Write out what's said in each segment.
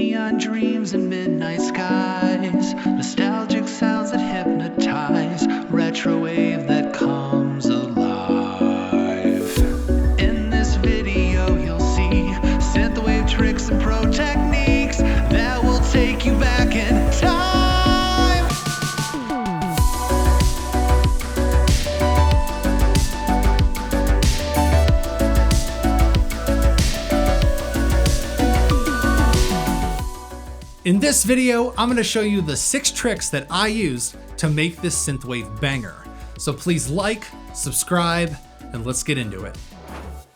Neon dreams and midnight skies, nostalgic sounds that hypnotize, retrowave that comes alive. In this video you'll see synthwave tricks and pro techniques that will take you back in time. In this video, I'm going to show you the 6 tricks that I use to make this synthwave banger. So please like, subscribe, and let's get into it.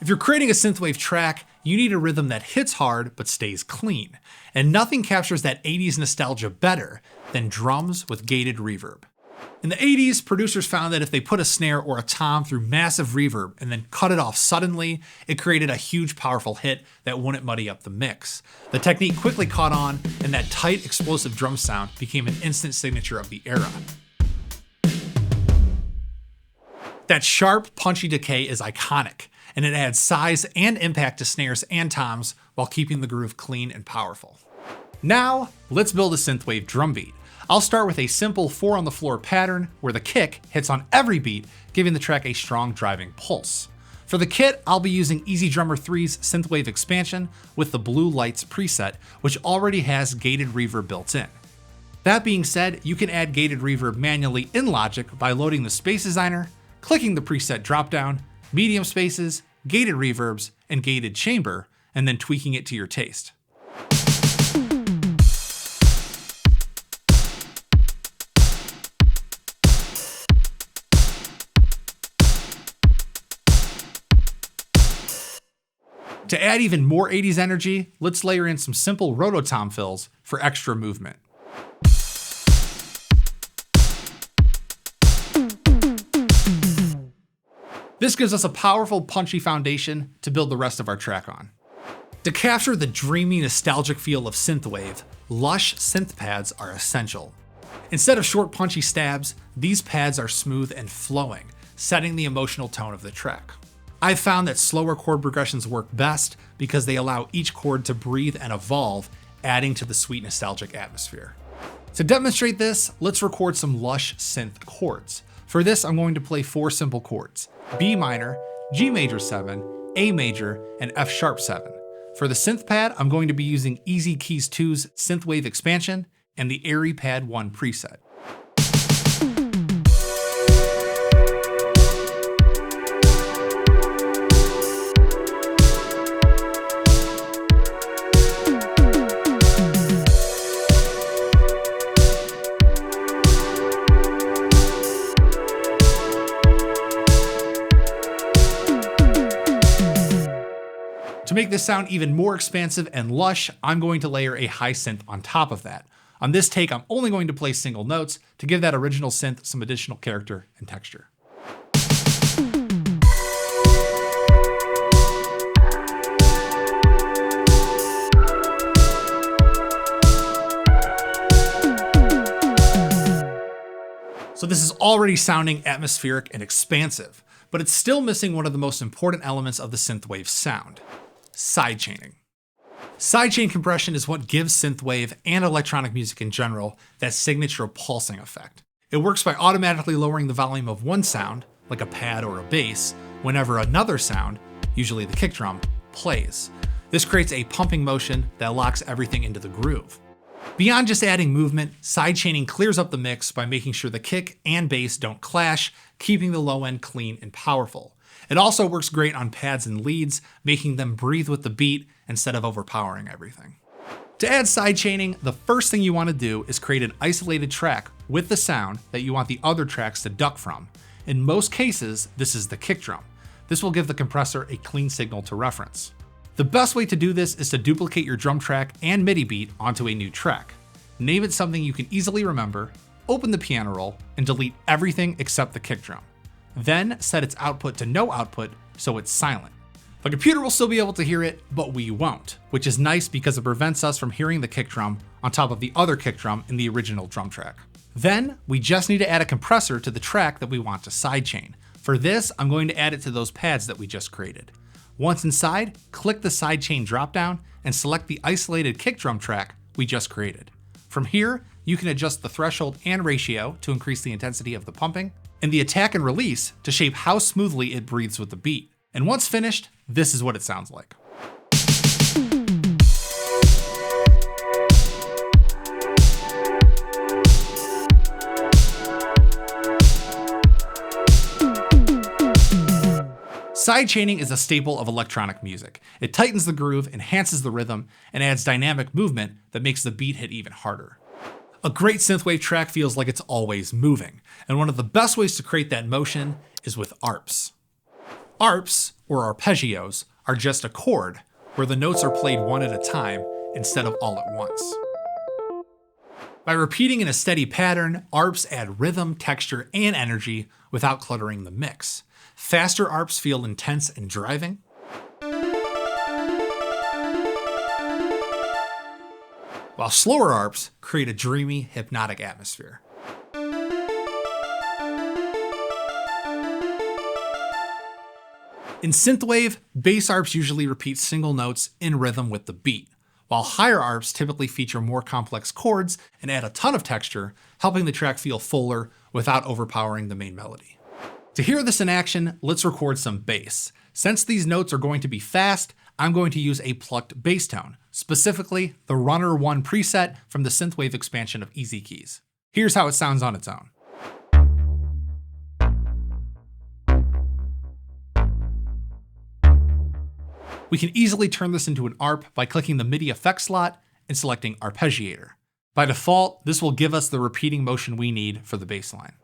If you're creating a synthwave track, you need a rhythm that hits hard but stays clean. And nothing captures that 80s nostalgia better than drums with gated reverb. In the 80s, producers found that if they put a snare or a tom through massive reverb and then cut it off suddenly, it created a huge powerful hit that wouldn't muddy up the mix. The technique quickly caught on, and that tight, explosive drum sound became an instant signature of the era. That sharp, punchy decay is iconic, and it adds size and impact to snares and toms while keeping the groove clean and powerful. Now, let's build a synthwave drum beat. I'll start with a simple 4 on the floor pattern where the kick hits on every beat, giving the track a strong driving pulse. For the kit, I'll be using EZdrummer 3's Synthwave expansion with the Blue Lights preset, which already has gated reverb built in. That being said, you can add gated reverb manually in Logic by loading the Space Designer, clicking the preset dropdown, medium spaces, gated reverbs, and gated chamber, and then tweaking it to your taste. To add even more 80s energy, let's layer in some simple rototom fills for extra movement. This gives us a powerful, punchy foundation to build the rest of our track on. To capture the dreamy, nostalgic feel of synthwave, lush synth pads are essential. Instead of short, punchy stabs, these pads are smooth and flowing, setting the emotional tone of the track. I've found that slower chord progressions work best because they allow each chord to breathe and evolve, adding to the sweet nostalgic atmosphere. To demonstrate this, let's record some lush synth chords. For this, I'm going to play 4 simple chords: B minor, G major 7, A major, and F sharp 7. For the synth pad, I'm going to be using Easy Keys 2's Synthwave expansion and the Airy Pad 1 preset. To make this sound even more expansive and lush, I'm going to layer a high synth on top of that. On this take, I'm only going to play single notes to give that original synth some additional character and texture. So this is already sounding atmospheric and expansive, but it's still missing one of the most important elements of the synthwave sound: sidechaining. Sidechain compression is what gives synthwave and electronic music in general that signature pulsing effect. It works by automatically lowering the volume of one sound, like a pad or a bass, whenever another sound, usually the kick drum, plays. This creates a pumping motion that locks everything into the groove. Beyond just adding movement, sidechaining clears up the mix by making sure the kick and bass don't clash, keeping the low end clean and powerful. It also works great on pads and leads, making them breathe with the beat instead of overpowering everything. To add sidechaining, the first thing you want to do is create an isolated track with the sound that you want the other tracks to duck from. In most cases, this is the kick drum. This will give the compressor a clean signal to reference. The best way to do this is to duplicate your drum track and MIDI beat onto a new track. Name it something you can easily remember, open the piano roll, and delete everything except the kick drum. Then set its output to no output so it's silent. The computer will still be able to hear it, but we won't, which is nice because it prevents us from hearing the kick drum on top of the other kick drum in the original drum track. Then we just need to add a compressor to the track that we want to sidechain. For this, I'm going to add it to those pads that we just created. Once inside, click the sidechain dropdown and select the isolated kick drum track we just created. From here, you can adjust the threshold and ratio to increase the intensity of the pumping, and the attack and release to shape how smoothly it breathes with the beat. And once finished, this is what it sounds like. Sidechaining is a staple of electronic music. It tightens the groove, enhances the rhythm, and adds dynamic movement that makes the beat hit even harder. A great synthwave track feels like it's always moving, and one of the best ways to create that motion is with arps. Arps, or arpeggios, are just a chord where the notes are played one at a time instead of all at once. By repeating in a steady pattern, arps add rhythm, texture, and energy without cluttering the mix. Faster arps feel intense and driving, while slower arps create a dreamy, hypnotic atmosphere. In synthwave, bass arps usually repeat single notes in rhythm with the beat, while higher arps typically feature more complex chords and add a ton of texture, helping the track feel fuller without overpowering the main melody. To hear this in action, let's record some bass. Since these notes are going to be fast, I'm going to use a plucked bass tone, specifically the Runner 1 preset from the synthwave expansion of Easy Keys. Here's how it sounds on its own. We can easily turn this into an arp by clicking the MIDI effect slot and selecting Arpeggiator. By default, this will give us the repeating motion we need for the bass line.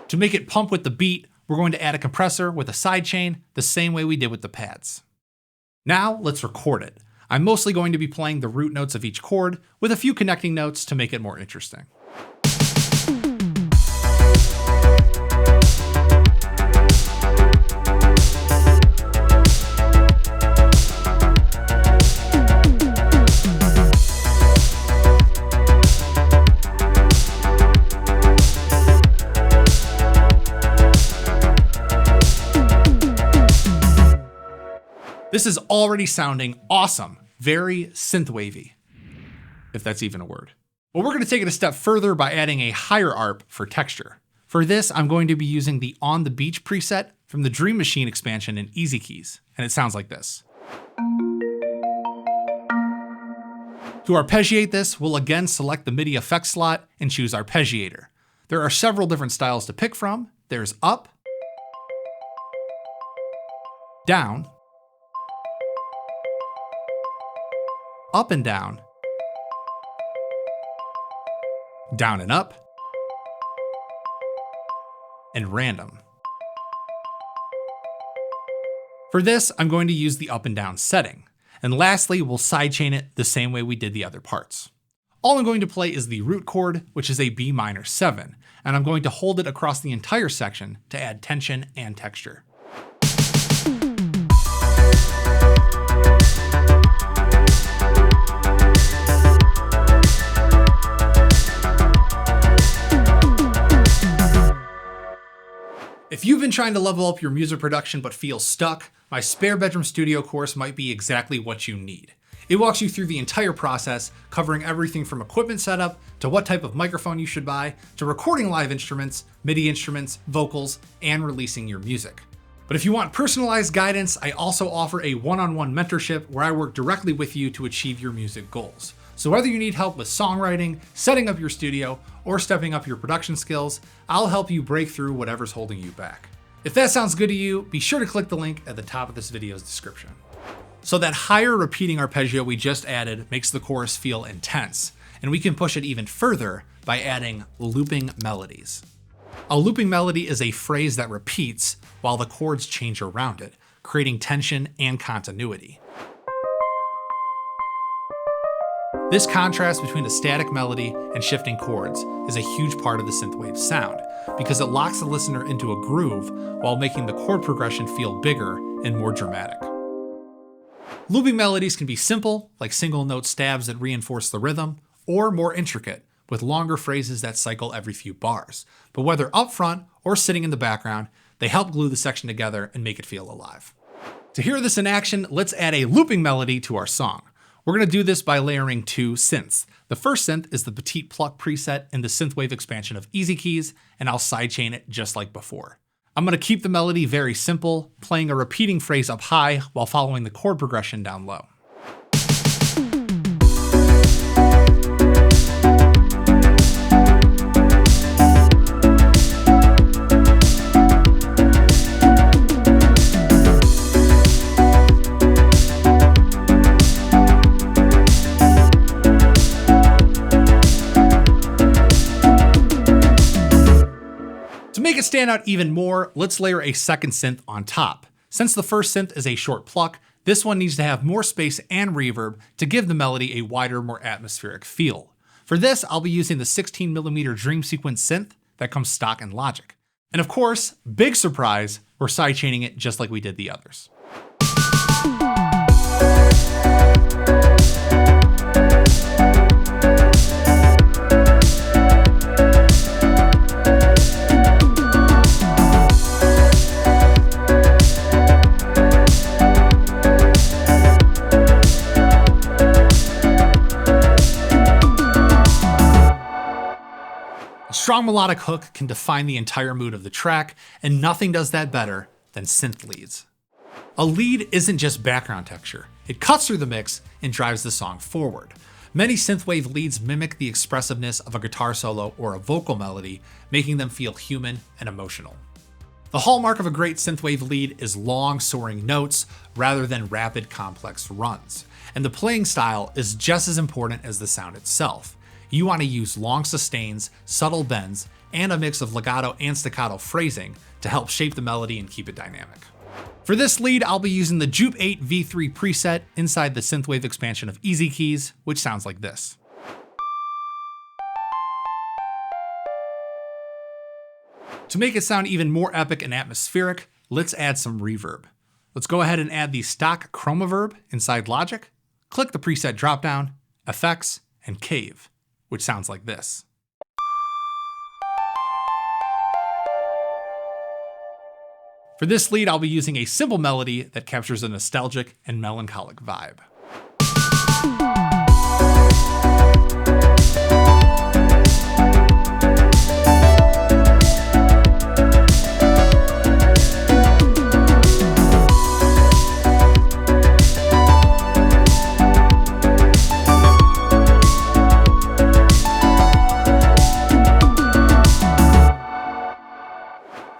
To make it pump with the beat, we're going to add a compressor with a sidechain the same way we did with the pads. Now let's record it. I'm mostly going to be playing the root notes of each chord with a few connecting notes to make it more interesting. This is already sounding awesome, very synthwavy, if that's even a word. But we're going to take it a step further by adding a higher arp for texture. For this, I'm going to be using the On the Beach preset from the Dream Machine expansion in Easy Keys, and it sounds like this. To arpeggiate this, we'll again select the MIDI effect slot and choose Arpeggiator. There are several different styles to pick from. There's up, down, up and down and up, and random. For this, I'm going to use the up and down setting. And lastly, we'll sidechain it the same way we did the other parts. All I'm going to play is the root chord, which is a B minor 7, and I'm going to hold it across the entire section to add tension and texture. If you've been trying to level up your music production but feel stuck, my Spare Bedroom Studio course might be exactly what you need. It walks you through the entire process, covering everything from equipment setup, to what type of microphone you should buy, to recording live instruments, MIDI instruments, vocals, and releasing your music. But if you want personalized guidance, I also offer a one-on-one mentorship where I work directly with you to achieve your music goals. So whether you need help with songwriting, setting up your studio, or stepping up your production skills, I'll help you break through whatever's holding you back. If that sounds good to you, be sure to click the link at the top of this video's description. So that higher repeating arpeggio we just added makes the chorus feel intense, and we can push it even further by adding looping melodies. A looping melody is a phrase that repeats while the chords change around it, creating tension and continuity. This contrast between a static melody and shifting chords is a huge part of the synthwave sound, because it locks the listener into a groove while making the chord progression feel bigger and more dramatic. Looping melodies can be simple, like single note stabs that reinforce the rhythm, or more intricate, with longer phrases that cycle every few bars. But whether up front or sitting in the background, they help glue the section together and make it feel alive. To hear this in action, let's add a looping melody to our song. We're going to do this by layering 2 synths. The first synth is the Petite Pluck preset in the Synthwave expansion of Easy Keys, and I'll sidechain it just like before. I'm going to keep the melody very simple, playing a repeating phrase up high while following the chord progression down low. To make it stand out even more, let's layer a second synth on top. Since the first synth is a short pluck, this one needs to have more space and reverb to give the melody a wider, more atmospheric feel. For this, I'll be using the 16mm Dream Sequence synth that comes stock in Logic. And of course, big surprise, we're sidechaining it just like we did the others. A strong melodic hook can define the entire mood of the track, and nothing does that better than synth leads. A lead isn't just background texture, it cuts through the mix and drives the song forward. Many synthwave leads mimic the expressiveness of a guitar solo or a vocal melody, making them feel human and emotional. The hallmark of a great synthwave lead is long, soaring notes rather than rapid, complex runs. And the playing style is just as important as the sound itself. You want to use long sustains, subtle bends, and a mix of legato and staccato phrasing to help shape the melody and keep it dynamic. For this lead, I'll be using the Jupe 8 V3 preset inside the Synthwave expansion of Easy Keys, which sounds like this. To make it sound even more epic and atmospheric, let's add some reverb. Let's go ahead and add the stock Chromaverb inside Logic, click the preset dropdown, Effects, and Cave, which sounds like this. For this lead, I'll be using a simple melody that captures a nostalgic and melancholic vibe.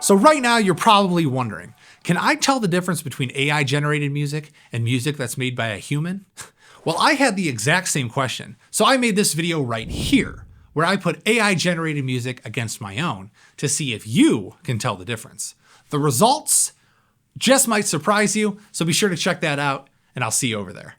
So right now you're probably wondering, can I tell the difference between AI generated music and music that's made by a human? Well, I had the exact same question, so I made this video right here, where I put AI generated music against my own to see if you can tell the difference. The results just might surprise you, so be sure to check that out, and I'll see you over there.